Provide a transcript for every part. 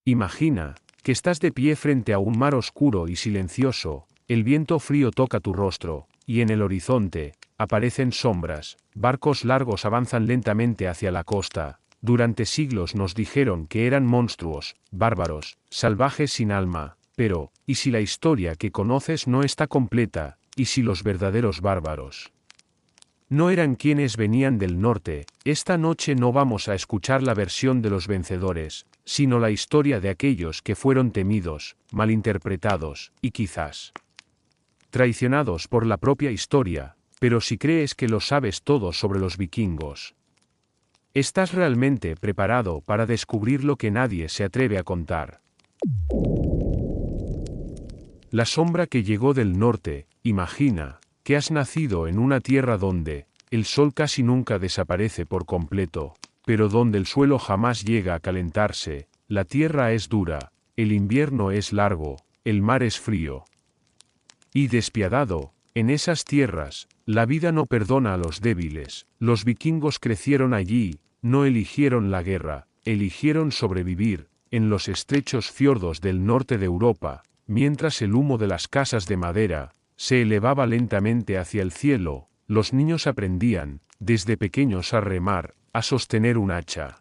Imagina que estás de pie frente a un mar oscuro y silencioso, el viento frío toca tu rostro, y en el horizonte aparecen sombras, barcos largos avanzan lentamente hacia la costa. Durante siglos nos dijeron que eran monstruos, bárbaros, salvajes sin alma, pero, ¿y si la historia que conoces no está completa? ¿Y si los verdaderos bárbaros no eran quienes venían del norte? Esta noche no vamos a escuchar la versión de los vencedores, sino la historia de aquellos que fueron temidos, malinterpretados, y quizás traicionados por la propia historia. Pero si crees que lo sabes todo sobre los vikingos, ¿estás realmente preparado para descubrir lo que nadie se atreve a contar? La sombra que llegó del norte. Imagina que has nacido en una tierra donde el sol casi nunca desaparece por completo, pero donde el suelo jamás llega a calentarse, la tierra es dura, el invierno es largo, el mar es frío y despiadado. En esas tierras, la vida no perdona a los débiles. Los vikingos crecieron allí, no eligieron la guerra, eligieron sobrevivir. En los estrechos fiordos del norte de Europa, mientras el humo de las casas de madera se elevaba lentamente hacia el cielo, los niños aprendían, desde pequeños, a remar, a sostener un hacha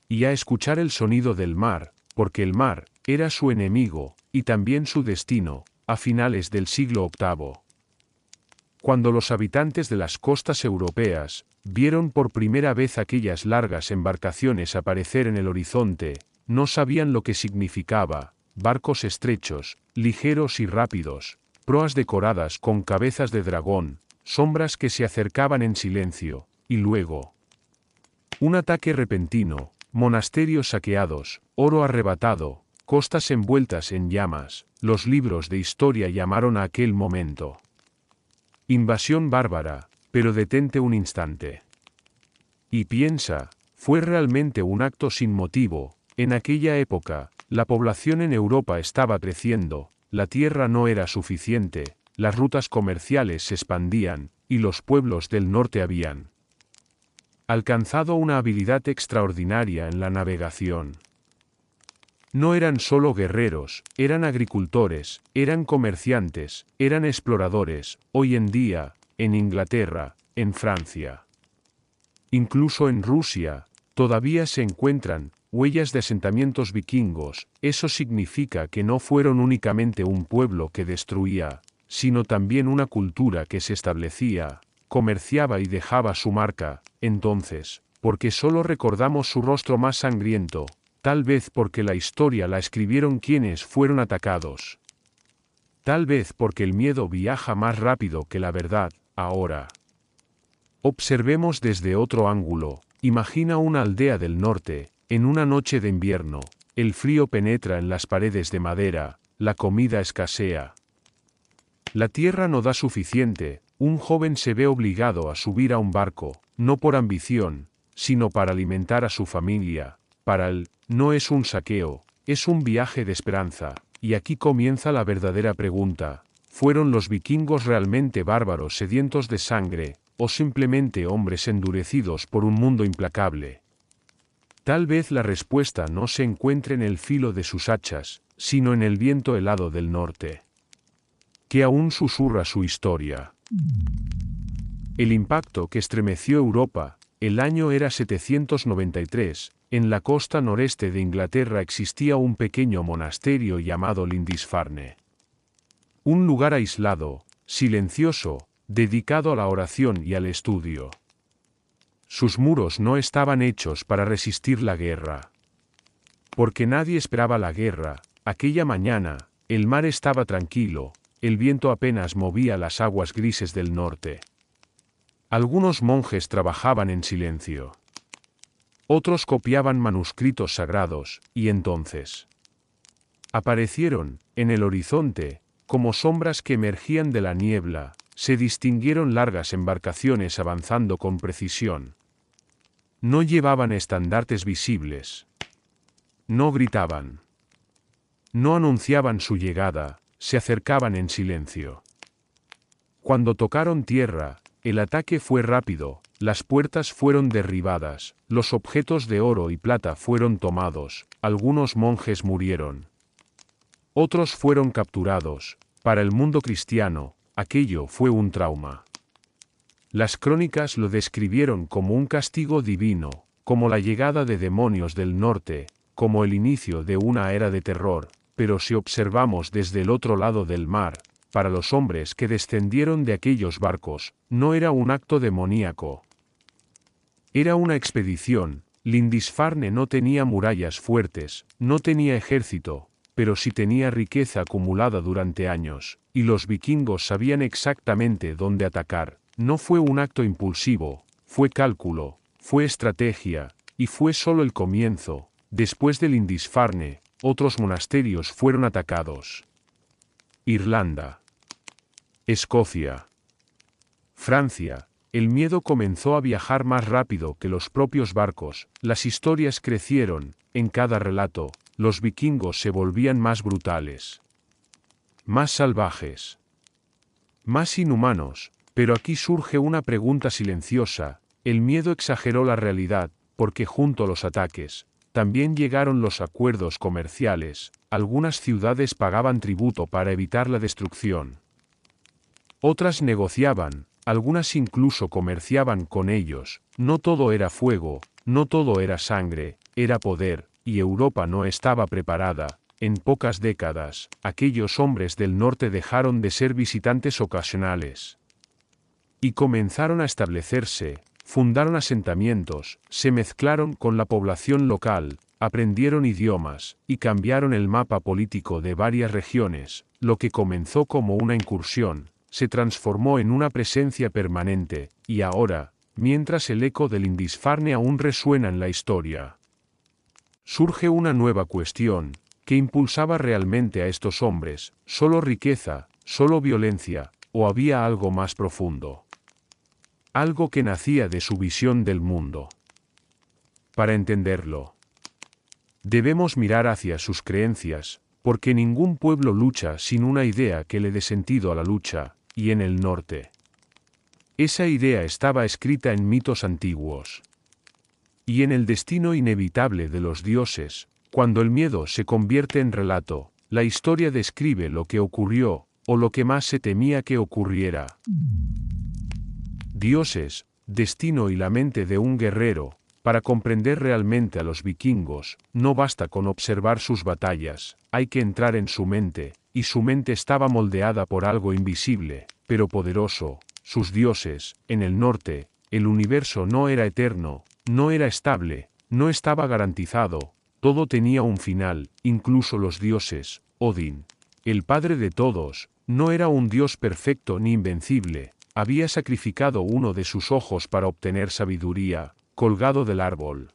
y a escuchar el sonido del mar, porque el mar era su enemigo, y también su destino. A finales del siglo VIII, cuando los habitantes de las costas europeas vieron por primera vez aquellas largas embarcaciones aparecer en el horizonte, no sabían lo que significaba: barcos estrechos, ligeros y rápidos, proas decoradas con cabezas de dragón, sombras que se acercaban en silencio, y luego un ataque repentino, monasterios saqueados, oro arrebatado, costas envueltas en llamas. Los libros de historia llamaron a aquel momento invasión bárbara. Pero detente un instante y piensa, ¿fue realmente un acto sin motivo? En aquella época, la población en Europa estaba creciendo, la tierra no era suficiente, las rutas comerciales se expandían, y los pueblos del norte habían alcanzado una habilidad extraordinaria en la navegación. No eran solo guerreros, eran agricultores, eran comerciantes, eran exploradores. Hoy en día, en Inglaterra, en Francia, incluso en Rusia, todavía se encuentran huellas de asentamientos vikingos. Eso significa que no fueron únicamente un pueblo que destruía, sino también una cultura que se establecía, comerciaba y dejaba su marca. Entonces, ¿por qué solo recordamos su rostro más sangriento? Tal vez porque la historia la escribieron quienes fueron atacados. Tal vez porque el miedo viaja más rápido que la verdad. Ahora, observemos desde otro ángulo. Imagina una aldea del norte, en una noche de invierno. El frío penetra en las paredes de madera, la comida escasea. La tierra no da suficiente. Un joven se ve obligado a subir a un barco, no por ambición, sino para alimentar a su familia. Para él, no es un saqueo, es un viaje de esperanza. Y aquí comienza la verdadera pregunta: ¿fueron los vikingos realmente bárbaros sedientos de sangre, o simplemente hombres endurecidos por un mundo implacable? Tal vez la respuesta no se encuentre en el filo de sus hachas, sino en el viento helado del norte, que aún susurra su historia. El impacto que estremeció Europa. El año era 793, en la costa noreste de Inglaterra existía un pequeño monasterio llamado Lindisfarne. Un lugar aislado, silencioso, dedicado a la oración y al estudio. Sus muros no estaban hechos para resistir la guerra, porque nadie esperaba la guerra. Aquella mañana, el mar estaba tranquilo, el viento apenas movía las aguas grises del norte. Algunos monjes trabajaban en silencio. Otros copiaban manuscritos sagrados, y entonces aparecieron, en el horizonte, como sombras que emergían de la niebla. Se distinguieron largas embarcaciones avanzando con precisión. No llevaban estandartes visibles. No gritaban. No anunciaban su llegada, se acercaban en silencio. Cuando tocaron tierra, el ataque fue rápido, las puertas fueron derribadas, los objetos de oro y plata fueron tomados, algunos monjes murieron. Otros fueron capturados. Para el mundo cristiano, aquello fue un trauma. Las crónicas lo describieron como un castigo divino, como la llegada de demonios del norte, como el inicio de una era de terror, pero si observamos desde el otro lado del mar, para los hombres que descendieron de aquellos barcos, no era un acto demoníaco. Era una expedición. Lindisfarne no tenía murallas fuertes, no tenía ejército, pero sí tenía riqueza acumulada durante años, y los vikingos sabían exactamente dónde atacar. No fue un acto impulsivo, fue cálculo, fue estrategia, y fue solo el comienzo. Después de Lindisfarne, otros monasterios fueron atacados. Irlanda. Escocia. Francia. El miedo comenzó a viajar más rápido que los propios barcos, las historias crecieron, en cada relato, los vikingos se volvían más brutales. Más salvajes. Más inhumanos, pero aquí surge una pregunta silenciosa, el miedo exageró la realidad, porque junto a los ataques, también llegaron los acuerdos comerciales, algunas ciudades pagaban tributo para evitar la destrucción. Otras negociaban, algunas incluso comerciaban con ellos, no todo era fuego, no todo era sangre, era poder, y Europa no estaba preparada. En pocas décadas, aquellos hombres del norte dejaron de ser visitantes ocasionales y comenzaron a establecerse, fundaron asentamientos, se mezclaron con la población local, aprendieron idiomas, y cambiaron el mapa político de varias regiones. Lo que comenzó como una incursión, se transformó en una presencia permanente, y ahora, mientras el eco del Lindisfarne aún resuena en la historia, surge una nueva cuestión, ¿qué impulsaba realmente a estos hombres? ¿Solo riqueza, solo violencia, o había algo más profundo? Algo que nacía de su visión del mundo. Para entenderlo, debemos mirar hacia sus creencias, porque ningún pueblo lucha sin una idea que le dé sentido a la lucha, y en el norte, esa idea estaba escrita en mitos antiguos. Y en el destino inevitable de los dioses, cuando el miedo se convierte en relato, la historia describe lo que ocurrió, o lo que más se temía que ocurriera. Dioses, destino y la mente de un guerrero. Para comprender realmente a los vikingos, no basta con observar sus batallas, hay que entrar en su mente, y su mente estaba moldeada por algo invisible, pero poderoso. Sus dioses, en el norte, el universo no era eterno, no era estable, no estaba garantizado, todo tenía un final, incluso los dioses. Odín, el padre de todos, no era un dios perfecto ni invencible, había sacrificado uno de sus ojos para obtener sabiduría, colgado del árbol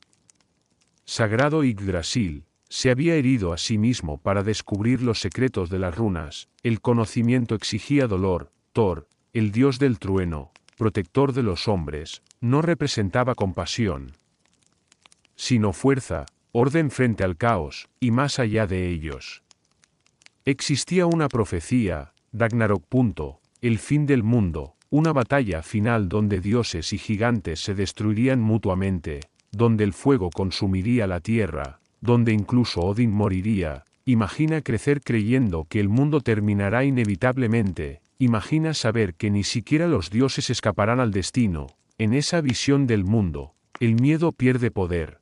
sagrado Yggdrasil, se había herido a sí mismo para descubrir los secretos de las runas, el conocimiento exigía dolor. Thor, el dios del trueno, protector de los hombres, no representaba compasión, sino fuerza, orden frente al caos, y más allá de ellos. Existía una profecía, Ragnarok. El fin del mundo, una batalla final donde dioses y gigantes se destruirían mutuamente, donde el fuego consumiría la tierra, donde incluso Odín moriría. Imagina crecer creyendo que el mundo terminará inevitablemente, imagina saber que ni siquiera los dioses escaparán al destino. En esa visión del mundo, el miedo pierde poder.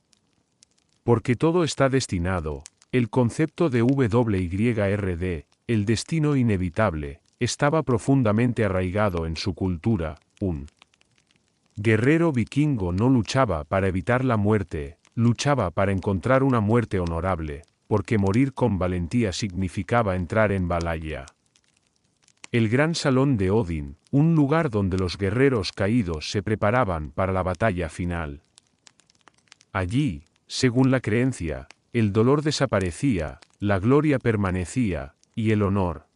Porque todo está destinado, el concepto de WYRD, el destino inevitable, estaba profundamente arraigado en su cultura. Un guerrero vikingo no luchaba para evitar la muerte, luchaba para encontrar una muerte honorable, porque morir con valentía significaba entrar en Valhalla. El gran salón de Odín, un lugar donde los guerreros caídos se preparaban para la batalla final. Allí, según la creencia, el dolor desaparecía, la gloria permanecía, y el honor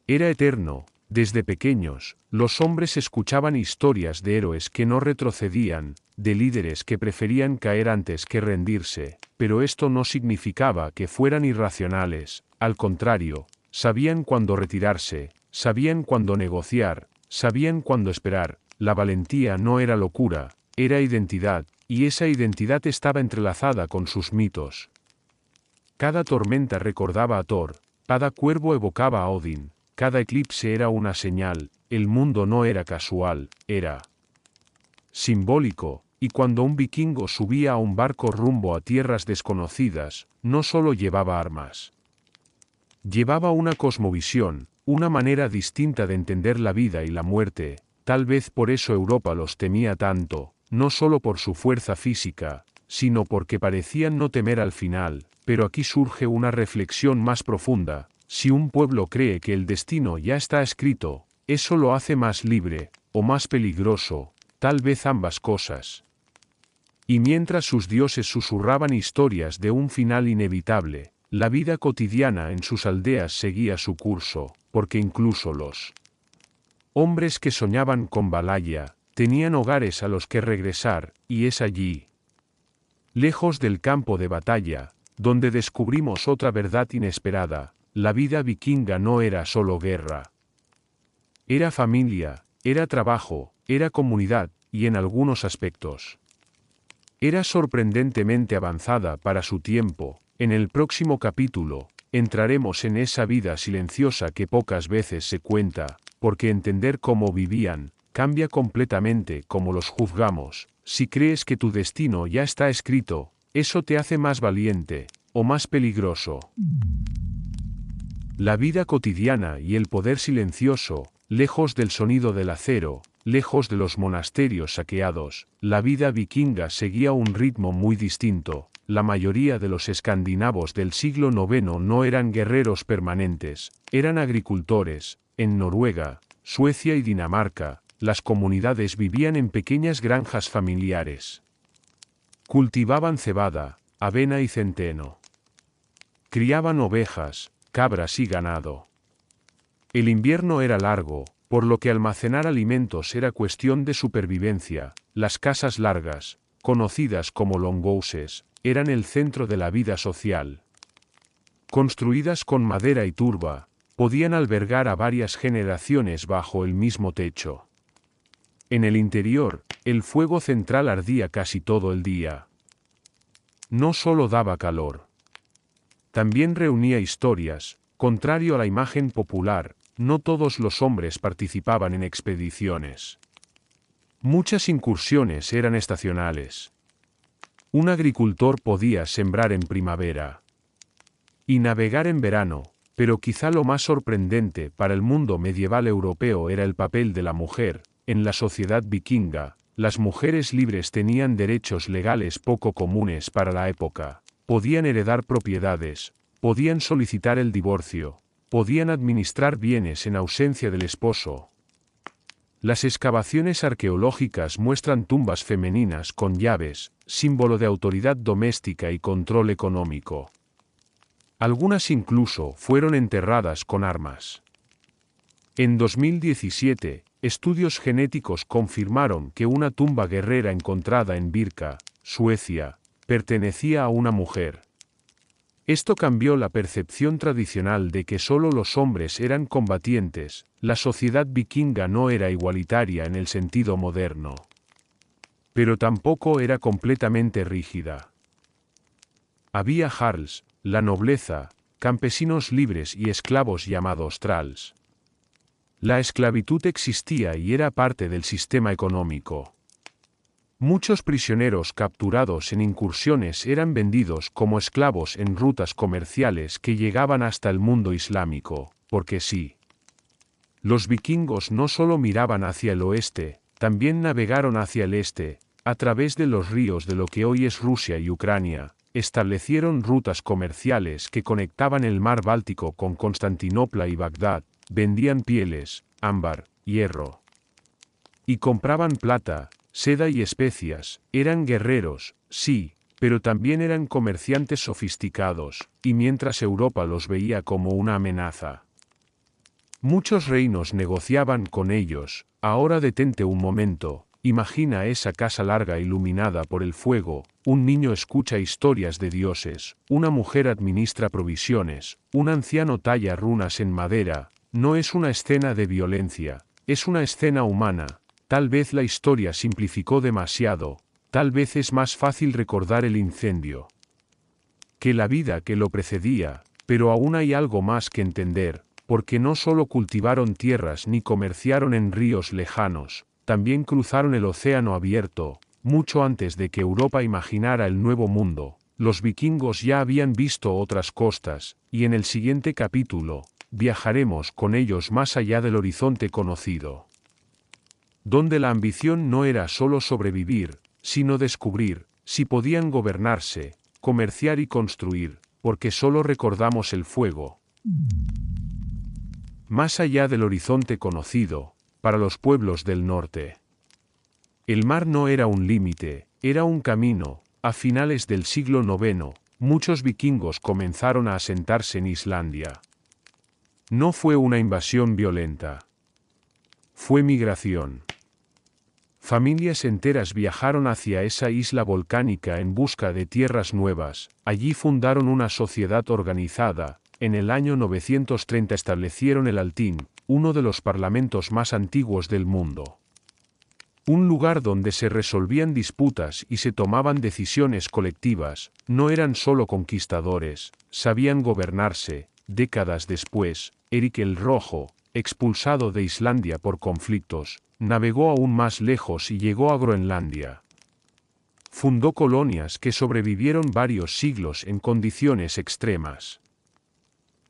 era eterno. Desde pequeños, los hombres escuchaban historias de héroes que no retrocedían, de líderes que preferían caer antes que rendirse, pero esto no significaba que fueran irracionales, al contrario, sabían cuándo retirarse, sabían cuándo negociar, sabían cuándo esperar. La valentía no era locura, era identidad, y esa identidad estaba entrelazada con sus mitos. Cada tormenta recordaba a Thor, cada cuervo evocaba a Odin, cada eclipse era una señal, el mundo no era casual, era simbólico, y cuando un vikingo subía a un barco rumbo a tierras desconocidas, no solo llevaba armas. Llevaba una cosmovisión, una manera distinta de entender la vida y la muerte, tal vez por eso Europa los temía tanto, no solo por su fuerza física, sino porque parecían no temer al final, pero aquí surge una reflexión más profunda. Si un pueblo cree que el destino ya está escrito, ¿eso lo hace más libre, o más peligroso? Tal vez ambas cosas. Y mientras sus dioses susurraban historias de un final inevitable, la vida cotidiana en sus aldeas seguía su curso, porque incluso los hombres que soñaban con Valhalla, tenían hogares a los que regresar, y es allí, lejos del campo de batalla, donde descubrimos otra verdad inesperada: la vida vikinga no era solo guerra. Era familia, era trabajo, era comunidad, y en algunos aspectos era sorprendentemente avanzada para su tiempo. En el próximo capítulo, entraremos en esa vida silenciosa que pocas veces se cuenta, porque entender cómo vivían, cambia completamente cómo los juzgamos. Si crees que tu destino ya está escrito, eso te hace más valiente, o más peligroso. La vida cotidiana y el poder silencioso, lejos del sonido del acero, lejos de los monasterios saqueados, la vida vikinga seguía un ritmo muy distinto. La mayoría de los escandinavos del siglo IX no eran guerreros permanentes, eran agricultores. En Noruega, Suecia y Dinamarca, las comunidades vivían en pequeñas granjas familiares. Cultivaban cebada, avena y centeno. Criaban ovejas, cabras y ganado. El invierno era largo, por lo que almacenar alimentos era cuestión de supervivencia. Las casas largas, conocidas como longhouses, eran el centro de la vida social. Construidas con madera y turba, podían albergar a varias generaciones bajo el mismo techo. En el interior, el fuego central ardía casi todo el día. No solo daba calor. También reunía historias. Contrario a la imagen popular, no todos los hombres participaban en expediciones. Muchas incursiones eran estacionales. Un agricultor podía sembrar en primavera y navegar en verano, pero quizá lo más sorprendente para el mundo medieval europeo era el papel de la mujer. En la sociedad vikinga, las mujeres libres tenían derechos legales poco comunes para la época. Podían heredar propiedades, podían solicitar el divorcio, podían administrar bienes en ausencia del esposo. Las excavaciones arqueológicas muestran tumbas femeninas con llaves, símbolo de autoridad doméstica y control económico. Algunas incluso fueron enterradas con armas. En 2017, estudios genéticos confirmaron que una tumba guerrera encontrada en Birka, Suecia, pertenecía a una mujer. Esto cambió la percepción tradicional de que solo los hombres eran combatientes. La sociedad vikinga no era igualitaria en el sentido moderno, pero tampoco era completamente rígida. Había jarls, la nobleza, campesinos libres y esclavos llamados thralls. La esclavitud existía y era parte del sistema económico. Muchos prisioneros capturados en incursiones eran vendidos como esclavos en rutas comerciales que llegaban hasta el mundo islámico, porque sí. Los vikingos no solo miraban hacia el oeste, también navegaron hacia el este, a través de los ríos de lo que hoy es Rusia y Ucrania, establecieron rutas comerciales que conectaban el mar Báltico con Constantinopla y Bagdad, vendían pieles, ámbar, hierro. Y compraban plata, seda y especias. Eran guerreros, sí, pero también eran comerciantes sofisticados, y mientras Europa los veía como una amenaza, muchos reinos negociaban con ellos. Ahora detente un momento, imagina esa casa larga iluminada por el fuego, un niño escucha historias de dioses, una mujer administra provisiones, un anciano talla runas en madera. No es una escena de violencia, es una escena humana. tal vez la historia simplificó demasiado, tal vez es más fácil recordar el incendio que la vida que lo precedía, pero aún hay algo más que entender, porque no solo cultivaron tierras ni comerciaron en ríos lejanos, también cruzaron el océano abierto, mucho antes de que Europa imaginara el nuevo mundo. Los vikingos ya habían visto otras costas, y en el siguiente capítulo, viajaremos con ellos más allá del horizonte conocido, donde la ambición no era solo sobrevivir, sino descubrir si podían gobernarse, comerciar y construir, porque solo recordamos el fuego. Más allá del horizonte conocido, para los pueblos del norte. El mar no era un límite, era un camino. A finales del siglo IX, muchos vikingos comenzaron a asentarse en Islandia. No fue una invasión violenta. Fue migración. Familias enteras viajaron hacia esa isla volcánica en busca de tierras nuevas. Allí fundaron una sociedad organizada. En el año 930 establecieron el Althing, uno de los parlamentos más antiguos del mundo. Un lugar donde se resolvían disputas y se tomaban decisiones colectivas. No eran solo conquistadores, sabían gobernarse. Décadas después, Eric el Rojo, expulsado de Islandia por conflictos, navegó aún más lejos y llegó a Groenlandia. Fundó colonias que sobrevivieron varios siglos en condiciones extremas.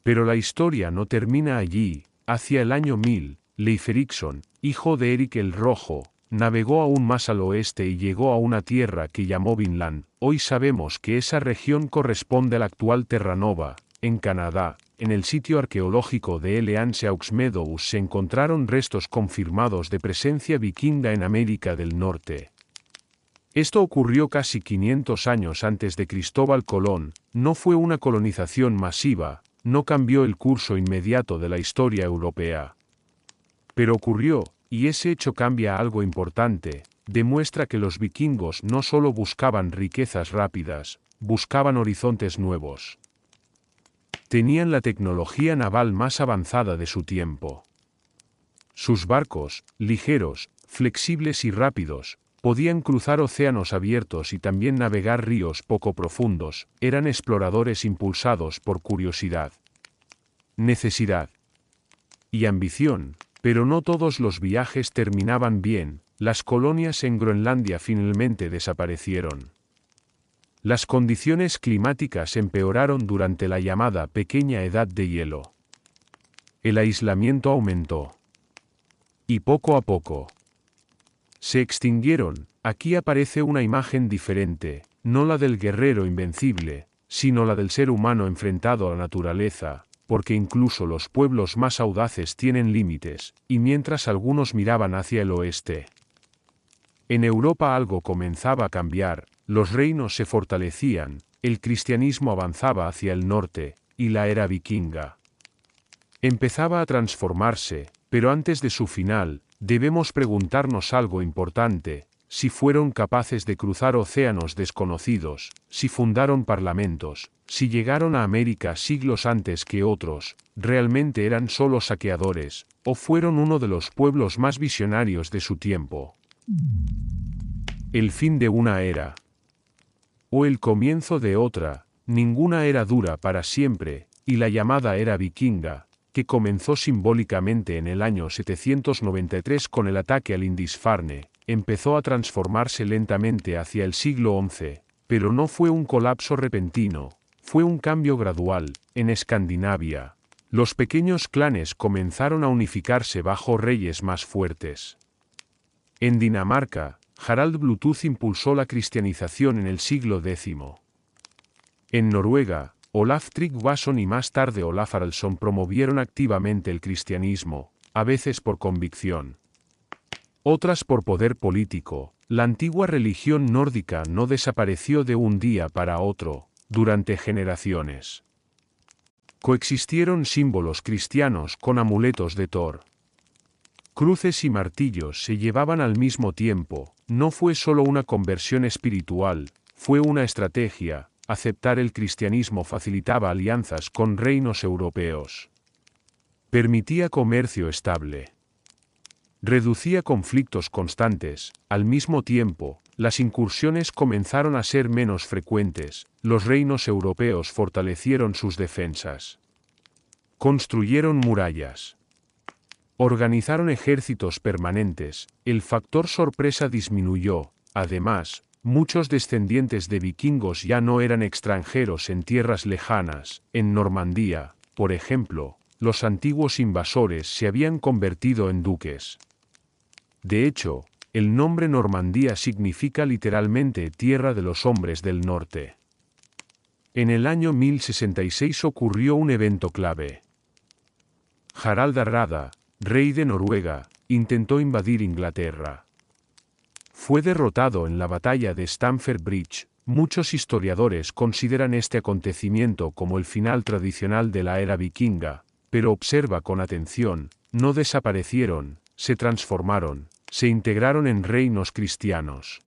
Pero la historia no termina allí. Hacia el año 1000, Leif Erikson, hijo de Eric el Rojo, navegó aún más al oeste y llegó a una tierra que llamó Vinland. Hoy sabemos que esa región corresponde a la actual Terranova, en Canadá. En el sitio arqueológico de L'Anse-aux Meadows se encontraron restos confirmados de presencia vikinga en América del Norte. Esto ocurrió casi 500 años antes de Cristóbal Colón. No fue una colonización masiva, no cambió el curso inmediato de la historia europea. Pero ocurrió, y ese hecho cambia algo importante. Demuestra que los vikingos no solo buscaban riquezas rápidas, buscaban horizontes nuevos. Tenían la tecnología naval más avanzada de su tiempo. Sus barcos, ligeros, flexibles y rápidos, podían cruzar océanos abiertos y también navegar ríos poco profundos. Eran exploradores impulsados por curiosidad, necesidad y ambición, pero no todos los viajes terminaban bien. Las colonias en Groenlandia finalmente desaparecieron. Las condiciones climáticas empeoraron durante la llamada Pequeña Edad de Hielo. El aislamiento aumentó. Y poco a poco se extinguieron. Aquí aparece una imagen diferente, no la del guerrero invencible, sino la del ser humano enfrentado a la naturaleza, porque incluso los pueblos más audaces tienen límites, y mientras algunos miraban hacia el oeste, en Europa algo comenzaba a cambiar. Los reinos se fortalecían, el cristianismo avanzaba hacia el norte, y la era vikinga empezaba a transformarse, pero antes de su final, debemos preguntarnos algo importante: si fueron capaces de cruzar océanos desconocidos, si fundaron parlamentos, si llegaron a América siglos antes que otros, ¿realmente eran solo saqueadores, o fueron uno de los pueblos más visionarios de su tiempo? El fin de una era. O el comienzo de otra. Ninguna era dura para siempre, y la llamada era vikinga, que comenzó simbólicamente en el año 793 con el ataque a Lindisfarne, empezó a transformarse lentamente hacia el siglo XI, pero no fue un colapso repentino, fue un cambio gradual. En Escandinavia, los pequeños clanes comenzaron a unificarse bajo reyes más fuertes. En Dinamarca, Harald Bluetooth impulsó la cristianización en el siglo X. En Noruega, Olaf Tryggvason y más tarde Olaf Haraldsson promovieron activamente el cristianismo, a veces por convicción, otras por poder político. La antigua religión nórdica no desapareció de un día para otro, durante generaciones. Coexistieron símbolos cristianos con amuletos de Thor. Cruces y martillos se llevaban al mismo tiempo. No fue solo una conversión espiritual, fue una estrategia. Aceptar el cristianismo facilitaba alianzas con reinos europeos. Permitía comercio estable. reducía conflictos constantes. Al mismo tiempo, las incursiones comenzaron a ser menos frecuentes. Los reinos europeos fortalecieron sus defensas. Construyeron murallas. Organizaron ejércitos permanentes. El factor sorpresa disminuyó. Además, muchos descendientes de vikingos ya no eran extranjeros en tierras lejanas. En Normandía, por ejemplo, los antiguos invasores se habían convertido en duques. De hecho, el nombre Normandía significa literalmente tierra de los hombres del norte. En el año 1066 ocurrió un evento clave. Harald Hardrada, rey de Noruega, intentó invadir Inglaterra. Fue derrotado en la batalla de Stamford Bridge. Muchos historiadores consideran este acontecimiento como el final tradicional de la era vikinga, pero observa con atención, no desaparecieron, se transformaron, se integraron en reinos cristianos.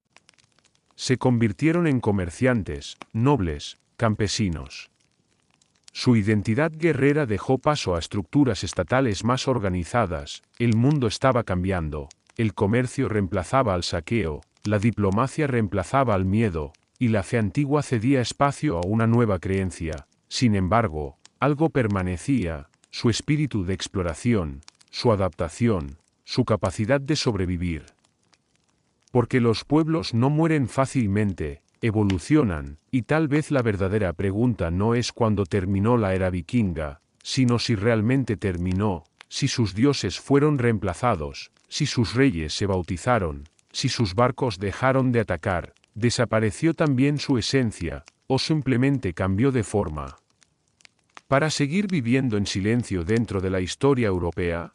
Se convirtieron en comerciantes, nobles, campesinos. Su identidad guerrera dejó paso a estructuras estatales más organizadas. El mundo estaba cambiando, el comercio reemplazaba al saqueo, la diplomacia reemplazaba al miedo, y la fe antigua cedía espacio a una nueva creencia. Sin embargo, algo permanecía: su espíritu de exploración, su adaptación, su capacidad de sobrevivir. Porque los pueblos no mueren fácilmente, evolucionan, y tal vez la verdadera pregunta no es cuándo terminó la era vikinga, sino si realmente terminó, si sus dioses fueron reemplazados, si sus reyes se bautizaron, si sus barcos dejaron de atacar, desapareció también su esencia, o simplemente cambió de forma. Para seguir viviendo en silencio dentro de la historia europea,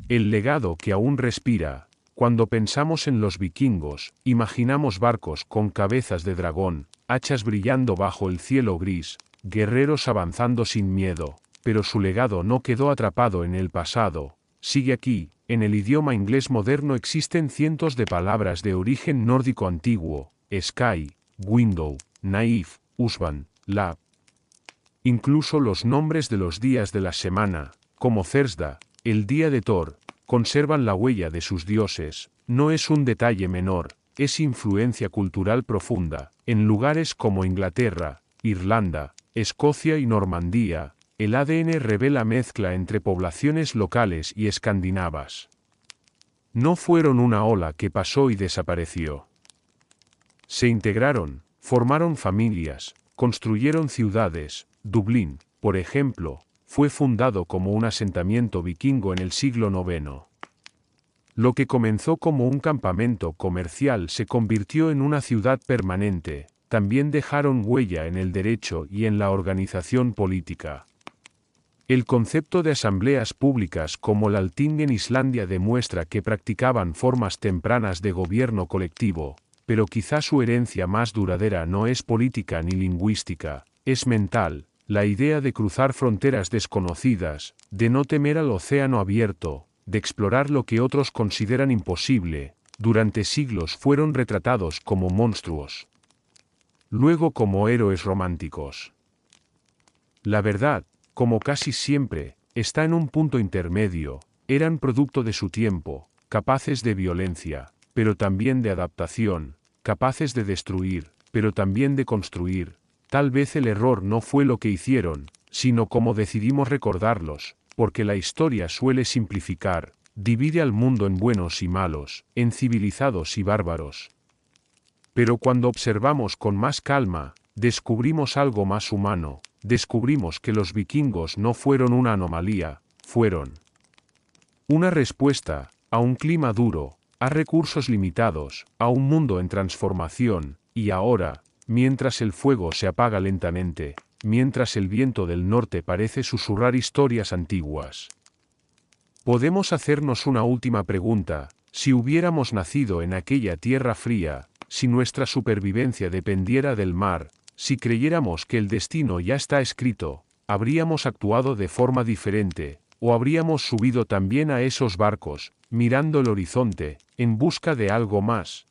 el legado que aún respira. Cuando pensamos en los vikingos, imaginamos barcos con cabezas de dragón, hachas brillando bajo el cielo gris, guerreros avanzando sin miedo, pero su legado no quedó atrapado en el pasado, sigue aquí. En el idioma inglés moderno existen cientos de palabras de origen nórdico antiguo: sky, window, naif, husband, lab. Incluso los nombres de los días de la semana, como Thursday, el día de Thor, conservan la huella de sus dioses. No es un detalle menor, es influencia cultural profunda. En lugares como Inglaterra, Irlanda, Escocia y Normandía, el ADN revela mezcla entre poblaciones locales y escandinavas. No fueron una ola que pasó y desapareció. Se integraron, formaron familias, construyeron ciudades. Dublín, por ejemplo, fue fundado como un asentamiento vikingo en el siglo IX. Lo que comenzó como un campamento comercial se convirtió en una ciudad permanente. También dejaron huella en el derecho y en la organización política. El concepto de asambleas públicas como el Althing en Islandia demuestra que practicaban formas tempranas de gobierno colectivo, pero quizá su herencia más duradera no es política ni lingüística, es mental. La idea de cruzar fronteras desconocidas, de no temer al océano abierto, de explorar lo que otros consideran imposible, durante siglos fueron retratados como monstruos. Luego como héroes románticos. La verdad, como casi siempre, está en un punto intermedio. Eran producto de su tiempo, capaces de violencia, pero también de adaptación, capaces de destruir, pero también de construir. Tal vez el error no fue lo que hicieron, sino cómo decidimos recordarlos, porque la historia suele simplificar, divide al mundo en buenos y malos, en civilizados y bárbaros. Pero cuando observamos con más calma, descubrimos algo más humano, descubrimos que los vikingos no fueron una anomalía, fueron una respuesta a un clima duro, a recursos limitados, a un mundo en transformación, y ahora, mientras el fuego se apaga lentamente, mientras el viento del norte parece susurrar historias antiguas. Podemos hacernos una última pregunta: si hubiéramos nacido en aquella tierra fría, si nuestra supervivencia dependiera del mar, si creyéramos que el destino ya está escrito, ¿habríamos actuado de forma diferente, o habríamos subido también a esos barcos, mirando el horizonte, en busca de algo más?